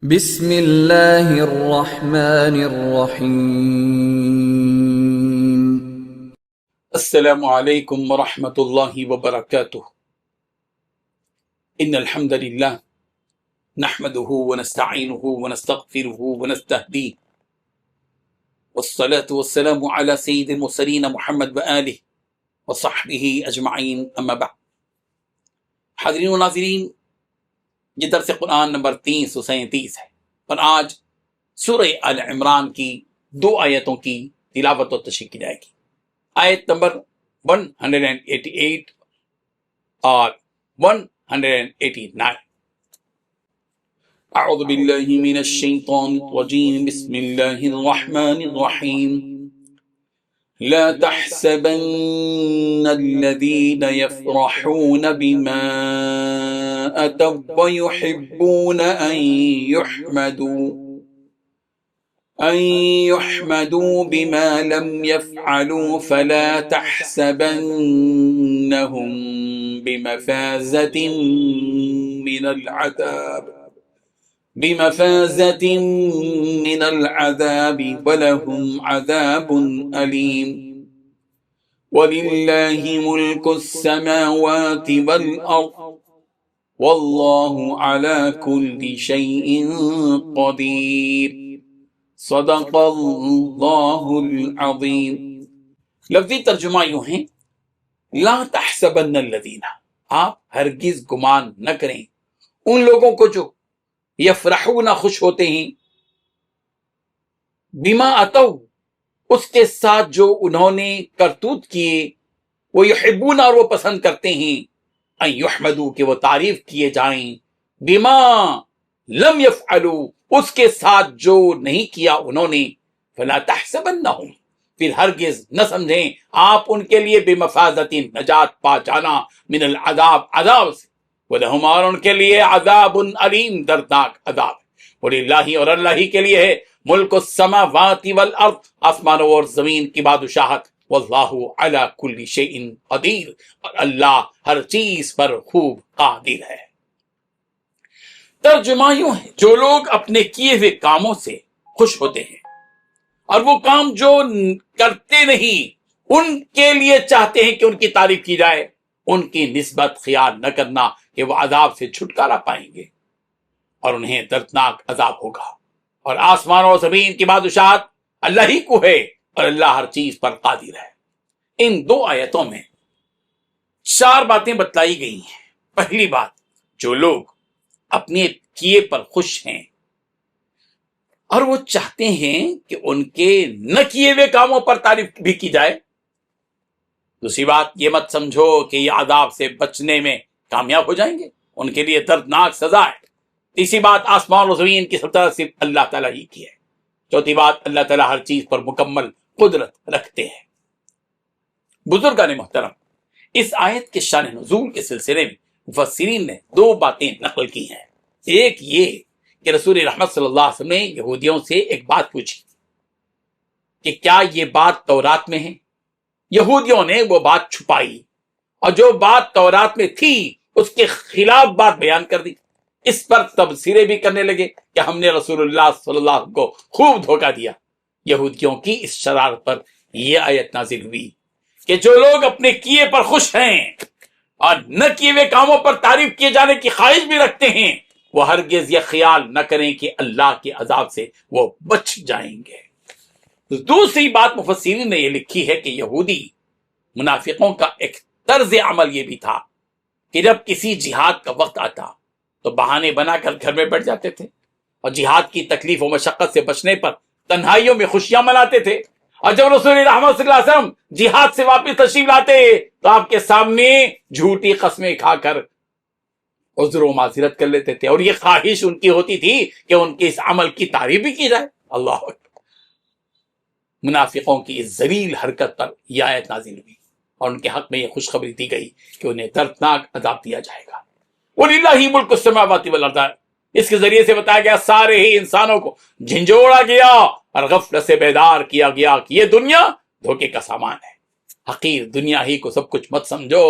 بسم اللہ الرحمن الرحیم۔ السلام علیکم ورحمۃ اللہ وبرکاتہ۔ ان الحمد للہ نحمده ونستعینه ونستغفره ونستهدیه والصلاة والسلام على سید المرسلین محمد وآلہ وصحبہ اجمعین، اما بعد۔ حاضرین و ناظرین، یہ درس قرآن نمبر 337 ہے، اور آج سورہ آل عمران کی 2 آیتوں کی تلاوت و تشریح کی جائے گی۔ آیت نمبر 188 اور 189۔ اعوذ باللہ من الشیطان الرجیم، بسم اللہ الرحمن الرحیم۔ لا تحسبن الذين يفرحون بما أتوا ويحبون أن يحمدوا بما لم يفعلوا فلا تحسبنهم بمفازة من العذاب ولهم عذاب أليم۔ وَلِلَّهِ مُلْكُ السَّمَاوَاتِ وَالْأَرْضِ وَاللَّهُ عَلَى كُلِّ شَيْءٍ قَدِيرٌ۔ صدق اللہ العظیم۔ لفظی ترجمہ یوں ہیں، لا تحسبن الذین، آپ ہرگز گمان نہ کریں ان لوگوں کو جو یفرحون، خوش ہوتے ہیں، بما اتو، اس کے ساتھ جو انہوں نے کرتوت کیے، وہ یحبون، اور وہ پسند کرتے ہیں، ان یحمدوا، کہ وہ تعریف کیے جائیں، بما لم یفعلوا، اس کے ساتھ جو نہیں کیا انہوں نے، فلا تحسبنہم، پھر ہرگز نہ سمجھیں آپ ان کے لیے بمفازۃ، نجات پا جانا، من العذاب، عذاب سے، وَلَهُمْ، اور ان کے لیے عذاب علیم، دردناک عذاب۔ وَلِلَّهِ، اور اللہ ہی کے لیے ہے، ملک السماوات والارض، آسمانوں اور زمین کی بادشاہت، واللہ علی کل شیء قدیر، اور اللہ ہر چیز پر خوب قادر ہے۔ ترجمہ یوں ہے، جو لوگ اپنے کیے ہوئے کاموں سے خوش ہوتے ہیں، اور وہ کام جو کرتے نہیں ان کے لیے چاہتے ہیں کہ ان کی تعریف کی جائے، ان کی نسبت خیال نہ کرنا کہ وہ عذاب سے چھٹکارا پائیں گے اور انہیں دردناک عذاب ہوگا۔ اور آسمان و زمین کی بادشاہت اللہ ہی کو ہے، اور اللہ ہر چیز پر قادر ہے۔ ان 2 آیتوں میں 4 باتیں بتلائی گئی ہیں۔ پہلی بات، جو لوگ اپنے کیے پر خوش ہیں اور وہ چاہتے ہیں کہ ان کے نہ کیے ہوئے کاموں پر تعریف بھی کی جائے۔ دوسری بات، یہ مت سمجھو کہ یہ عذاب سے بچنے میں کامیاب ہو جائیں گے، ان کے لیے دردناک سزا ہے۔ تیسری بات، آسمان و زمین کی سلطنت صرف اللہ تعالیٰ ہی کی ہے۔ چوتھی بات، اللہ تعالیٰ ہر چیز پر مکمل قدرت رکھتے ہیں۔ بزرگان محترم، اس آیت کے شان نزول کے سلسلے میں مفسرین نے 2 باتیں نقل کی ہیں۔ ایک یہ کہ رسول رحمت صلی اللہ علیہ وسلم نے یہودیوں سے ایک بات پوچھی کہ کیا یہ بات تورات میں ہے؟ یہودیوں نے وہ بات چھپائی، اور جو بات تورات میں تھی اس کے خلاف بات بیان کر دی۔ اس پر تبصرے بھی کرنے لگے کہ ہم نے رسول اللہ صلی اللہ علیہ وسلم کو خوب دھوکہ دیا۔ یہودیوں کی اس شرارت پر یہ آیت نازل ہوئی کہ جو لوگ اپنے کیے پر خوش ہیں اور نہ کیے ہوئے کاموں پر تعریف کیے جانے کی خواہش بھی رکھتے ہیں، وہ ہرگز یہ خیال نہ کریں کہ اللہ کے عذاب سے وہ بچ جائیں گے۔ دوسری بات مفسرین نے یہ لکھی ہے کہ یہودی منافقوں کا ایک طرز عمل یہ بھی تھا کہ جب کسی جہاد کا وقت آتا تو بہانے بنا کر گھر میں بیٹھ جاتے تھے، اور جہاد کی تکلیف و مشقت سے بچنے پر تنہائیوں میں خوشیاں مناتے تھے، اور جب رسول رحمت صلی اللہ علیہ وسلم جہاد سے واپس تشریف لاتے تو آپ کے سامنے جھوٹی قسمیں کھا کر عذر و معذرت کر لیتے تھے، اور یہ خواہش ان کی ہوتی تھی کہ ان کے اس عمل کی تعریف بھی کی جائے۔ اللہ اکبر۔ منافقوں کی اس ذلیل حرکت پر یہ آیت نازل ہوئی، اور ان کے حق میں یہ خوشخبری دی گئی کہ انہیں دردناک عذاب دیا جائے گا۔ وَلِلَّهِ مُلْكُ السَّمَاوَاتِ وَالْأَرْضِ، اس کے ذریعے سے بتایا گیا سارے ہی انسانوں کو جھنجھوڑا گیا اور غفلت سے بیدار کیا گیا کہ یہ دنیا دھوکے کا سامان ہے۔ حقیر دنیا ہی کو سب کچھ مت سمجھو۔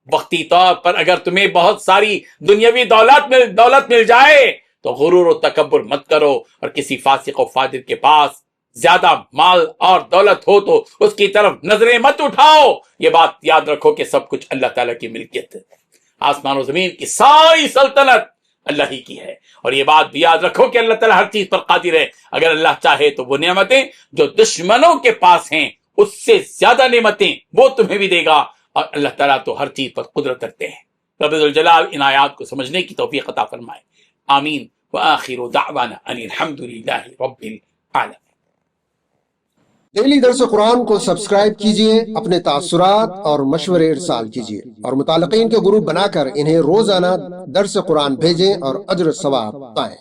وقتی طور پر اگر تمہیں بہت ساری دنیاوی دولت مل جائے تو غرور و تکبر مت کرو، اور کسی فاسق و فاجر کے پاس زیادہ مال اور دولت ہو تو اس کی طرف نظریں مت اٹھاؤ۔ یہ بات یاد رکھو کہ سب کچھ اللہ تعالیٰ کی ملکیت ہے، آسمان و زمین کی ساری سلطنت اللہ ہی کی ہے، اور یہ بات بھی یاد رکھو کہ اللہ تعالیٰ ہر چیز پر قادر ہے۔ اگر اللہ چاہے تو وہ نعمتیں جو دشمنوں کے پاس ہیں اس سے زیادہ نعمتیں وہ تمہیں بھی دے گا، اور اللہ تعالیٰ تو ہر چیز پر قدرت رکھتے ہیں۔ رب ذوالجلال ان آیات کو سمجھنے کی توفیق عطا فرمائے، آمین۔ وآخر دعوانا ان الحمد للہ رب العالمین۔ ڈیلی درس قرآن کو سبسکرائب کیجئے، اپنے تاثرات اور مشورے ارسال کیجئے، اور متعلقین کے گروپ بنا کر انہیں روزانہ درس قرآن بھیجیں اور اجر ثواب پائیں۔